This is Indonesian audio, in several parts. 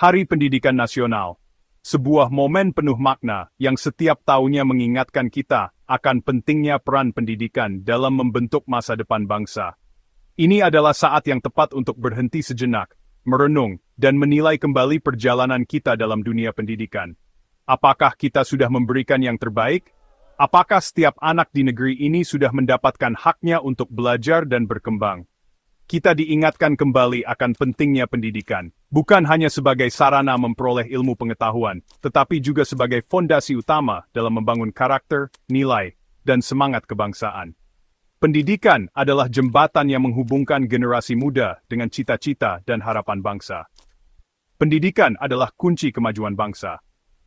Hari Pendidikan Nasional. Sebuah momen penuh makna yang setiap tahunnya mengingatkan kita akan pentingnya peran pendidikan dalam membentuk masa depan bangsa. Ini adalah saat yang tepat untuk berhenti sejenak, merenung, dan menilai kembali perjalanan kita dalam dunia pendidikan. Apakah kita sudah memberikan yang terbaik? Apakah setiap anak di negeri ini sudah mendapatkan haknya untuk belajar dan berkembang? Kita diingatkan kembali akan pentingnya pendidikan, bukan hanya sebagai sarana memperoleh ilmu pengetahuan, tetapi juga sebagai fondasi utama dalam membangun karakter, nilai, dan semangat kebangsaan. Pendidikan adalah jembatan yang menghubungkan generasi muda dengan cita-cita dan harapan bangsa. Pendidikan adalah kunci kemajuan bangsa.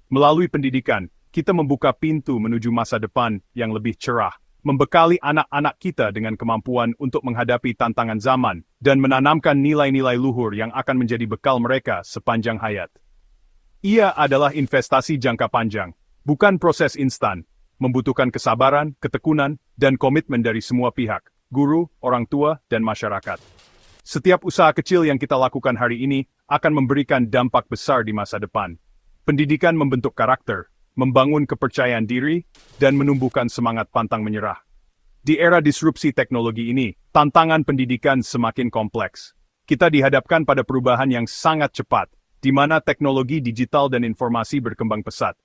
Melalui pendidikan, kita membuka pintu menuju masa depan yang lebih cerah, membekali anak-anak kita dengan kemampuan untuk menghadapi tantangan zaman, dan menanamkan nilai-nilai luhur yang akan menjadi bekal mereka sepanjang hayat. Ia adalah investasi jangka panjang, bukan proses instan, membutuhkan kesabaran, ketekunan, dan komitmen dari semua pihak, guru, orang tua, dan masyarakat. Setiap usaha kecil yang kita lakukan hari ini akan memberikan dampak besar di masa depan. Pendidikan membentuk karakter, membangun kepercayaan diri, dan menumbuhkan semangat pantang menyerah. Di era disrupsi teknologi ini, tantangan pendidikan semakin kompleks. Kita dihadapkan pada perubahan yang sangat cepat, di mana teknologi digital dan informasi berkembang pesat.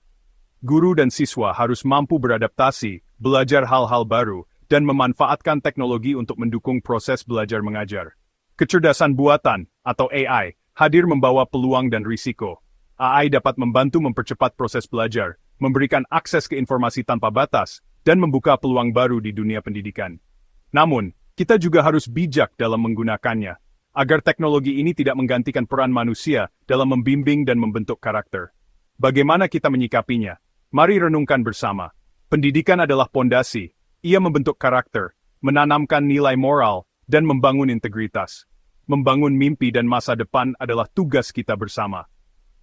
Guru dan siswa harus mampu beradaptasi, belajar hal-hal baru, dan memanfaatkan teknologi untuk mendukung proses belajar mengajar. Kecerdasan buatan, atau AI, hadir membawa peluang dan risiko. AI dapat membantu mempercepat proses belajar, memberikan akses ke informasi tanpa batas, dan membuka peluang baru di dunia pendidikan. Namun, kita juga harus bijak dalam menggunakannya, agar teknologi ini tidak menggantikan peran manusia dalam membimbing dan membentuk karakter. Bagaimana kita menyikapinya? Mari renungkan bersama. Pendidikan adalah pondasi. Ia membentuk karakter, menanamkan nilai moral, dan membangun integritas. Membangun mimpi dan masa depan adalah tugas kita bersama.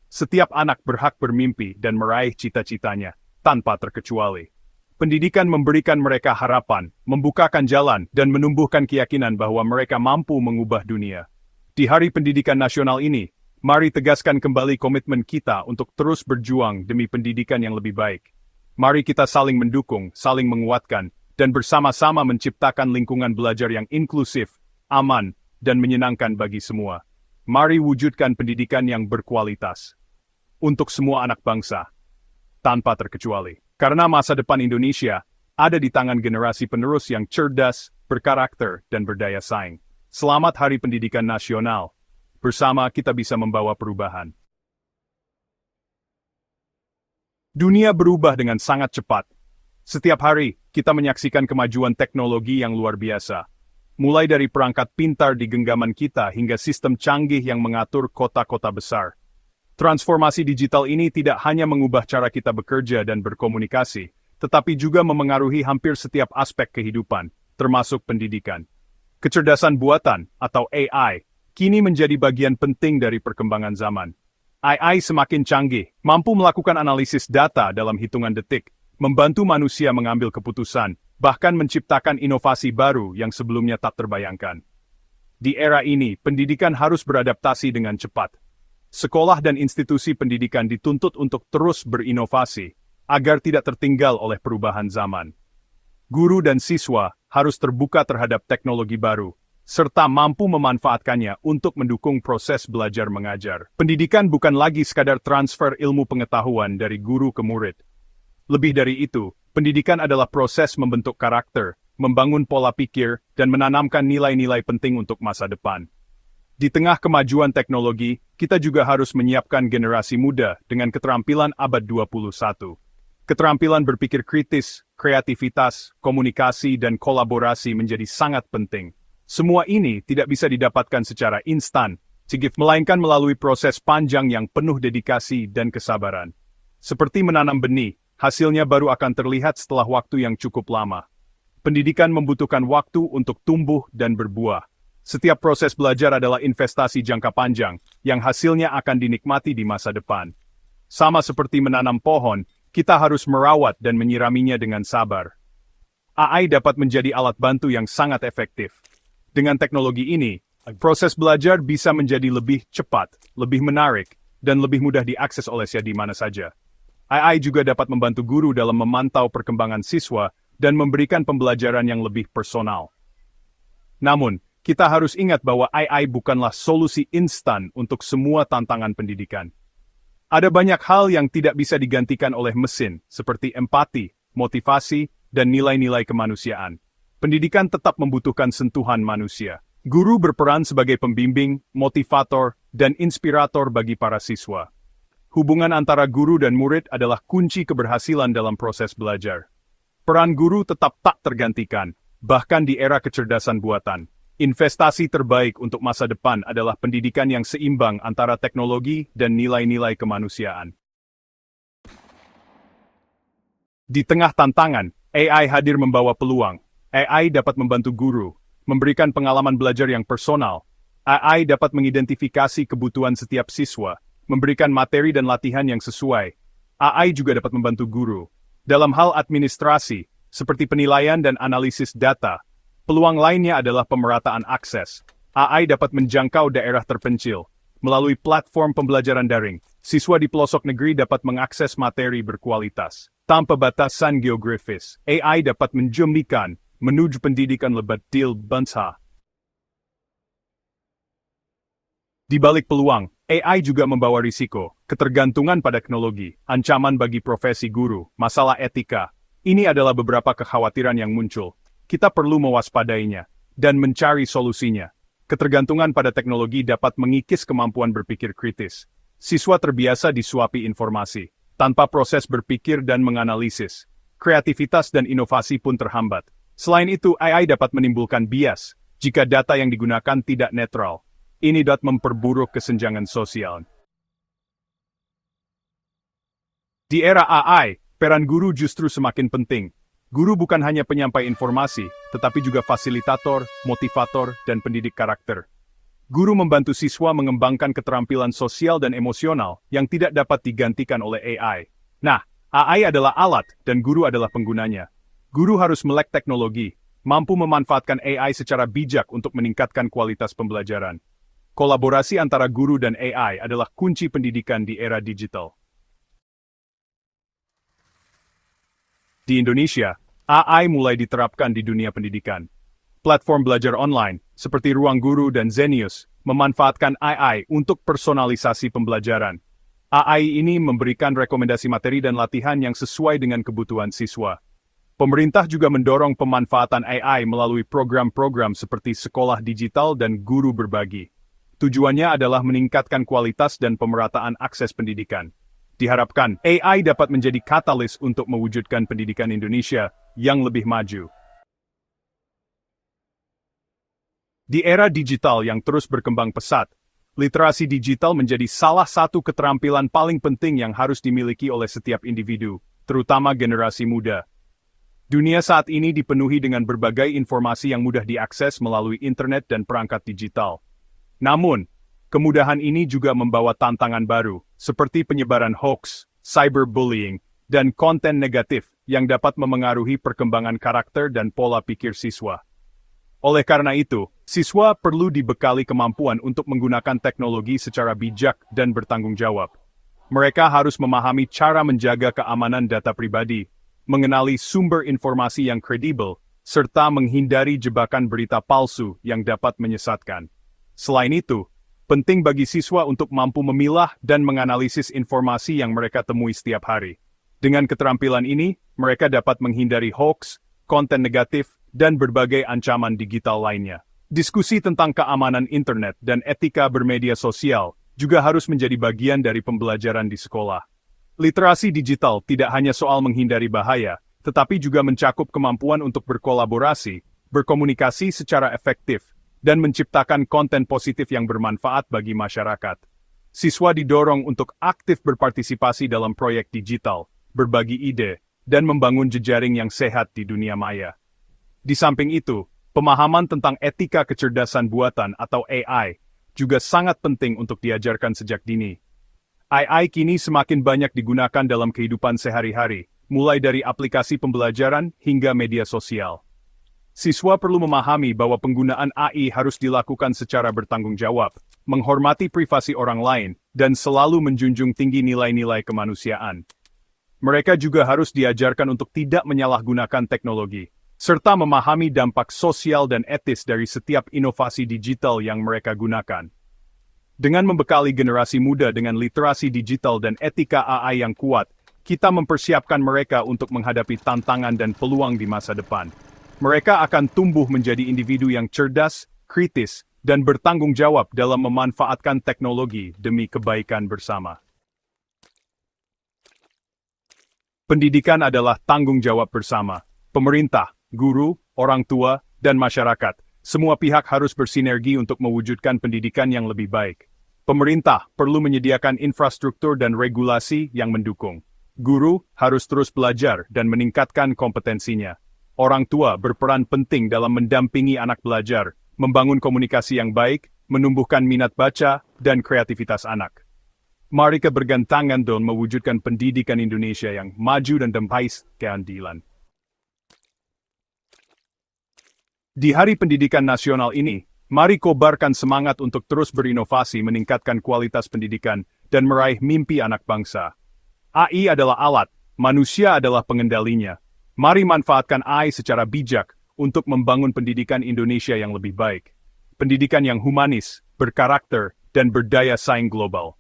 Setiap anak berhak bermimpi dan meraih cita-citanya, tanpa terkecuali. Pendidikan memberikan mereka harapan, membukakan jalan, dan menumbuhkan keyakinan bahwa mereka mampu mengubah dunia. Di Hari Pendidikan Nasional ini, mari tegaskan kembali komitmen kita untuk terus berjuang demi pendidikan yang lebih baik. Mari kita saling mendukung, saling menguatkan, dan bersama-sama menciptakan lingkungan belajar yang inklusif, aman, dan menyenangkan bagi semua. Mari wujudkan pendidikan yang berkualitas untuk semua anak bangsa, tanpa terkecuali. Karena masa depan Indonesia ada di tangan generasi penerus yang cerdas, berkarakter, dan berdaya saing. Selamat Hari Pendidikan Nasional. Bersama kita bisa membawa perubahan. Dunia berubah dengan sangat cepat. Setiap hari, kita menyaksikan kemajuan teknologi yang luar biasa. Mulai dari perangkat pintar di genggaman kita hingga sistem canggih yang mengatur kota-kota besar. Transformasi digital ini tidak hanya mengubah cara kita bekerja dan berkomunikasi, tetapi juga memengaruhi hampir setiap aspek kehidupan, termasuk pendidikan. Kecerdasan buatan, atau AI, kini menjadi bagian penting dari perkembangan zaman. AI semakin canggih, mampu melakukan analisis data dalam hitungan detik, membantu manusia mengambil keputusan, bahkan menciptakan inovasi baru yang sebelumnya tak terbayangkan. Di era ini, pendidikan harus beradaptasi dengan cepat. Sekolah dan institusi pendidikan dituntut untuk terus berinovasi, agar tidak tertinggal oleh perubahan zaman. Guru dan siswa harus terbuka terhadap teknologi baru, serta mampu memanfaatkannya untuk mendukung proses belajar mengajar. Pendidikan bukan lagi sekadar transfer ilmu pengetahuan dari guru ke murid. Lebih dari itu, pendidikan adalah proses membentuk karakter, membangun pola pikir, dan menanamkan nilai-nilai penting untuk masa depan. Di tengah kemajuan teknologi, kita juga harus menyiapkan generasi muda dengan keterampilan abad 21. Keterampilan berpikir kritis, kreativitas, komunikasi, dan kolaborasi menjadi sangat penting. Semua ini tidak bisa didapatkan secara instan, melainkan melalui proses panjang yang penuh dedikasi dan kesabaran. Seperti menanam benih, hasilnya baru akan terlihat setelah waktu yang cukup lama. Pendidikan membutuhkan waktu untuk tumbuh dan berbuah. Setiap proses belajar adalah investasi jangka panjang, yang hasilnya akan dinikmati di masa depan. Sama seperti menanam pohon, kita harus merawat dan menyiraminya dengan sabar. AI dapat menjadi alat bantu yang sangat efektif. Dengan teknologi ini, proses belajar bisa menjadi lebih cepat, lebih menarik, dan lebih mudah diakses oleh siapa di mana saja. AI juga dapat membantu guru dalam memantau perkembangan siswa dan memberikan pembelajaran yang lebih personal. Namun, kita harus ingat bahwa AI bukanlah solusi instan untuk semua tantangan pendidikan. Ada banyak hal yang tidak bisa digantikan oleh mesin, seperti empati, motivasi, dan nilai-nilai kemanusiaan. Pendidikan tetap membutuhkan sentuhan manusia. Guru berperan sebagai pembimbing, motivator, dan inspirator bagi para siswa. Hubungan antara guru dan murid adalah kunci keberhasilan dalam proses belajar. Peran guru tetap tak tergantikan, bahkan di era kecerdasan buatan. Investasi terbaik untuk masa depan adalah pendidikan yang seimbang antara teknologi dan nilai-nilai kemanusiaan. Di tengah tantangan, AI hadir membawa peluang. AI dapat membantu guru, memberikan pengalaman belajar yang personal. AI dapat mengidentifikasi kebutuhan setiap siswa, memberikan materi dan latihan yang sesuai. AI juga dapat membantu guru dalam hal administrasi, seperti penilaian dan analisis data. Peluang lainnya adalah pemerataan akses. AI dapat menjangkau daerah terpencil. Melalui platform pembelajaran daring, siswa di pelosok negeri dapat mengakses materi berkualitas. Tanpa batasan geografis, AI dapat menjembikan menuju pendidikan lebih bangsa. Di balik peluang, AI juga membawa risiko, ketergantungan pada teknologi, ancaman bagi profesi guru, masalah etika. Ini adalah beberapa kekhawatiran yang muncul. Kita perlu mewaspadainya dan mencari solusinya. Ketergantungan pada teknologi dapat mengikis kemampuan berpikir kritis. Siswa terbiasa disuapi informasi, tanpa proses berpikir dan menganalisis. Kreativitas dan inovasi pun terhambat. Selain itu, AI dapat menimbulkan bias jika data yang digunakan tidak netral. Ini dapat memperburuk kesenjangan sosial. Di era AI, peran guru justru semakin penting. Guru bukan hanya penyampai informasi, tetapi juga fasilitator, motivator, dan pendidik karakter. Guru membantu siswa mengembangkan keterampilan sosial dan emosional yang tidak dapat digantikan oleh AI. Nah, AI adalah alat dan guru adalah penggunanya. Guru harus melek teknologi, mampu memanfaatkan AI secara bijak untuk meningkatkan kualitas pembelajaran. Kolaborasi antara guru dan AI adalah kunci pendidikan di era digital. Di Indonesia, AI mulai diterapkan di dunia pendidikan. Platform belajar online, seperti Ruang Guru dan Zenius, memanfaatkan AI untuk personalisasi pembelajaran. AI ini memberikan rekomendasi materi dan latihan yang sesuai dengan kebutuhan siswa. Pemerintah juga mendorong pemanfaatan AI melalui program-program seperti sekolah digital dan guru berbagi. Tujuannya adalah meningkatkan kualitas dan pemerataan akses pendidikan. Diharapkan, AI dapat menjadi katalis untuk mewujudkan pendidikan Indonesia yang lebih maju. Di era digital yang terus berkembang pesat, literasi digital menjadi salah satu keterampilan paling penting yang harus dimiliki oleh setiap individu, terutama generasi muda. Dunia saat ini dipenuhi dengan berbagai informasi yang mudah diakses melalui internet dan perangkat digital. Namun, kemudahan ini juga membawa tantangan baru, seperti penyebaran hoax, cyberbullying, dan konten negatif yang dapat memengaruhi perkembangan karakter dan pola pikir siswa. Oleh karena itu, siswa perlu dibekali kemampuan untuk menggunakan teknologi secara bijak dan bertanggung jawab. Mereka harus memahami cara menjaga keamanan data pribadi, mengenali sumber informasi yang kredibel, serta menghindari jebakan berita palsu yang dapat menyesatkan. Selain itu, penting bagi siswa untuk mampu memilah dan menganalisis informasi yang mereka temui setiap hari. Dengan keterampilan ini, mereka dapat menghindari hoax, konten negatif, dan berbagai ancaman digital lainnya. Diskusi tentang keamanan internet dan etika bermedia sosial juga harus menjadi bagian dari pembelajaran di sekolah. Literasi digital tidak hanya soal menghindari bahaya, tetapi juga mencakup kemampuan untuk berkolaborasi, berkomunikasi secara efektif, dan menciptakan konten positif yang bermanfaat bagi masyarakat. Siswa didorong untuk aktif berpartisipasi dalam proyek digital, berbagi ide, dan membangun jejaring yang sehat di dunia maya. Di samping itu, pemahaman tentang etika kecerdasan buatan atau AI juga sangat penting untuk diajarkan sejak dini. AI kini semakin banyak digunakan dalam kehidupan sehari-hari, mulai dari aplikasi pembelajaran hingga media sosial. Siswa perlu memahami bahwa penggunaan AI harus dilakukan secara bertanggung jawab, menghormati privasi orang lain, dan selalu menjunjung tinggi nilai-nilai kemanusiaan. Mereka juga harus diajarkan untuk tidak menyalahgunakan teknologi, serta memahami dampak sosial dan etis dari setiap inovasi digital yang mereka gunakan. Dengan membekali generasi muda dengan literasi digital dan etika AI yang kuat, kita mempersiapkan mereka untuk menghadapi tantangan dan peluang di masa depan. Mereka akan tumbuh menjadi individu yang cerdas, kritis, dan bertanggung jawab dalam memanfaatkan teknologi demi kebaikan bersama. Pendidikan adalah tanggung jawab bersama. Pemerintah, guru, orang tua, dan masyarakat. Semua pihak harus bersinergi untuk mewujudkan pendidikan yang lebih baik. Pemerintah perlu menyediakan infrastruktur dan regulasi yang mendukung. Guru harus terus belajar dan meningkatkan kompetensinya. Orang tua berperan penting dalam mendampingi anak belajar, membangun komunikasi yang baik, menumbuhkan minat baca, dan kreativitas anak. Mari kita bergandengan dalam mewujudkan pendidikan Indonesia yang maju dan berbasis keadilan. Di Hari Pendidikan Nasional ini, mari kobarkan semangat untuk terus berinovasi meningkatkan kualitas pendidikan dan meraih mimpi anak bangsa. AI adalah alat, manusia adalah pengendalinya. Mari manfaatkan AI secara bijak untuk membangun pendidikan Indonesia yang lebih baik. Pendidikan yang humanis, berkarakter, dan berdaya saing global.